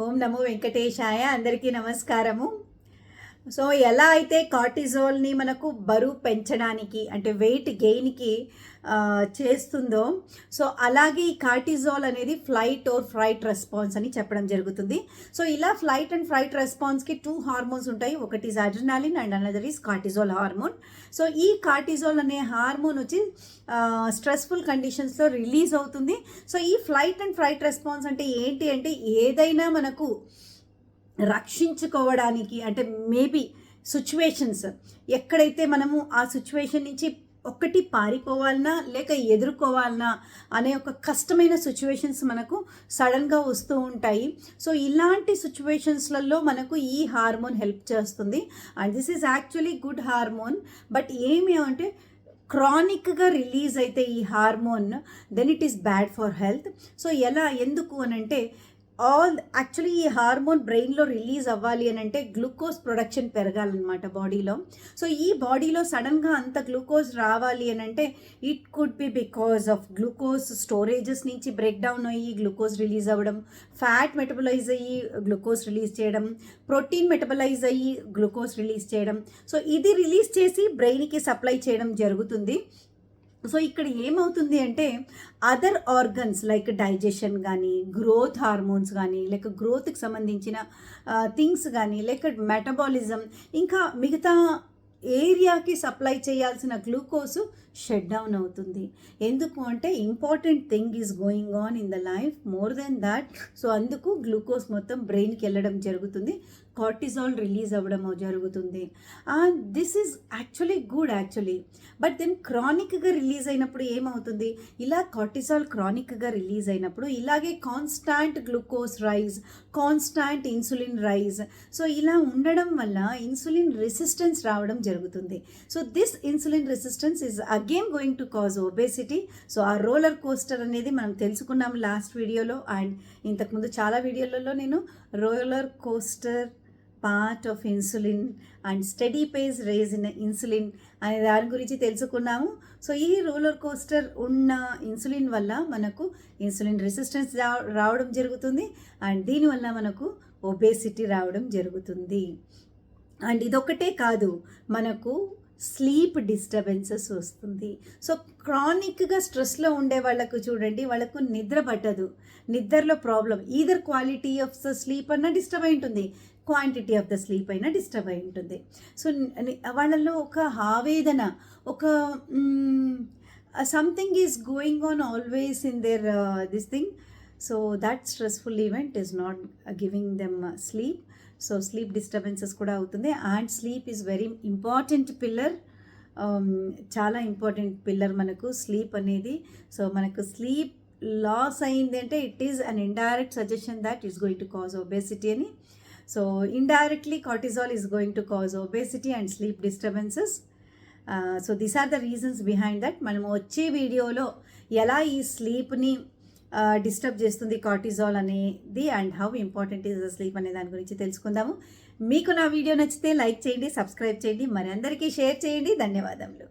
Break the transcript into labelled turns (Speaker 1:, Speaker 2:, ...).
Speaker 1: ఓం నమో వెంకటేశాయ. అందరికీ నమస్కారము. సో ఎలా అయితే కార్టిజోల్ని మనకు బరువు పెంచడానికి అంటే వెయిట్ గెయిన్కి చేస్తుందో, సో అలాగే ఈ కార్టిజోల్ అనేది ఫ్లైట్ ఆర్ ఫ్రైట్ రెస్పాన్స్ అని చెప్పడం జరుగుతుంది. సో ఇలా ఫ్లైట్ అండ్ ఫ్రైట్ రెస్పాన్స్కి 2 హార్మోన్స్ ఉంటాయి. ఒకటి is adrenaline and another is cortisol hormone. So ఈ కార్టిజోల్ అనే హార్మోన్ వచ్చి స్ట్రెస్ఫుల్ కండిషన్స్లో రిలీజ్ అవుతుంది. సో ఈ ఫ్లైట్ అండ్ ఫ్రైట్ రెస్పాన్స్ అంటే ఏంటి అంటే, ఏదైనా మనకు రక్షించుకోవడానికి అంటే మేబీ సిచ్యువేషన్స్ ఎక్కడైతే మనము ఆ సిచ్యువేషన్ నుంచి ఒకటి పారిపోవాలన్నా లేక ఎదుర్కోవాలన్నా అనే ఒక కష్టమైన సిచ్యువేషన్స్ మనకు సడన్గా వస్తూ ఉంటాయి. సో ఇలాంటి సిచ్యువేషన్స్లలో మనకు ఈ హార్మోన్ హెల్ప్ చేస్తుంది. And this is actually good hormone. But ఏమి అంటే క్రానిక్గా రిలీజ్ అయితే ఈ hormone then it is bad for health. So ఎందుకు అని అంటే, యాక్చువల్లీ ఈ హార్మోన్ బ్రెయిన్లో రిలీజ్ అవ్వాలి అని అంటే గ్లూకోజ్ ప్రొడక్షన్ పెరగాలన్నమాట బాడీలో. సో ఈ బాడీలో సడన్గా అంత గ్లూకోజ్ రావాలి అని అంటే it could be because of glucose storages నుంచి బ్రేక్ డౌన్ అయ్యి గ్లూకోజ్ రిలీజ్ అవ్వడం, ఫ్యాట్ మెటబలైజ్ అయ్యి గ్లూకోజ్ రిలీజ్ చేయడం, ప్రోటీన్ మెటబలైజ్ అయ్యి గ్లూకోజ్ రిలీజ్ చేయడం. సో ఇది రిలీజ్ చేసి బ్రెయిన్కి సప్లై చేయడం జరుగుతుంది. సో ఇక్కడ ఏమవుతుంది అంటే అదర్ ఆర్గన్స్ లైక్ డైజెషన్ కానీ, గ్రోత్ హార్మోన్స్ కానీ, లేక గ్రోత్కి సంబంధించిన థింగ్స్ కానీ, లేక మెటబాలిజం, ఇంకా మిగతా ఏరియాకి సప్లై చేయాల్సిన గ్లూకోజ్ షట్ డౌన్ అవుతుంది. ఎందుకు అంటే important thing is going on in the life more than that. So అందుకు గ్లూకోజ్ మొత్తం బ్రెయిన్కి వెళ్ళడం జరుగుతుంది, కార్టిజాల్ రిలీజ్ అవ్వడం జరుగుతుంది. This is actually good actually. But then క్రానిక్గా రిలీజ్ అయినప్పుడు ఏమవుతుంది, ఇలా కార్టిజాల్ క్రానిక్గా రిలీజ్ అయినప్పుడు ఇలాగే constant glucose rise, constant insulin rise. So ఇలా ఉండడం వల్ల ఇన్సులిన్ రెసిస్టెన్స్ రావడం జరుగుతుంది. So this insulin resistance is again going to cause obesity. So ఆ రోలర్ కోస్టర్ అనేది మనం తెలుసుకున్నాం లాస్ట్ వీడియోలో, అండ్ ఇంతకుముందు చాలా వీడియోలలో నేను roller coaster part of insulin and study pace raise in insulin అనే దాని గురించి తెలుసుకున్నాము. సో ఈ రోలర్ కోస్టర్ ఉన్న ఇన్సులిన్ వల్ల మనకు ఇన్సులిన్ రెసిస్టెన్స్ రావడం జరుగుతుంది, అండ్ దీనివల్ల మనకు ఒబేసిటీ రావడం జరుగుతుంది. అండ్ ఇదొక్కటే కాదు, మనకు స్లీప్ డిస్టర్బెన్సెస్ వస్తుంది. సో క్రానిక్గా స్ట్రెస్లో ఉండే వాళ్ళకు చూడండి, వాళ్ళకు నిద్ర పట్టదు, నిద్రలో problem, either quality of the sleep అన్నా డిస్టర్బ్ అయి ఉంటుంది, క్వాంటిటీ ఆఫ్ ద స్లీప్ అయినా డిస్టర్బ్ అయి ఉంటుంది. సో వాళ్ళల్లో ఒక ఆవేదన, ఒక something is going on always in there this thing. So that stressful event is not giving them sleep. So sleep disturbances కూడా అవుతుంది. And sleep is very important pillar, చాలా ఇంపార్టెంట్ పిల్లర్ మనకు స్లీప్ అనేది. So మనకు sleep loss అయింది అంటే it is an indirect suggestion that is going to cause obesity అని. So indirectly cortisol is going to cause obesity and sleep disturbances. So these are the reasons behind that. మనము వచ్చే వీడియోలో ఎలా ఈ స్లీప్ని disturb చేస్తుంది కార్టిజాల్ అనేది and how important is the sleep అనే దాని గురించి తెలుసుకుందాము. మీకు నా వీడియో నచ్చితే లైక్ చేయండి, సబ్స్క్రైబ్ చేయండి, మరి అందరికీ షేర్ చేయండి. ధన్యవాదములు.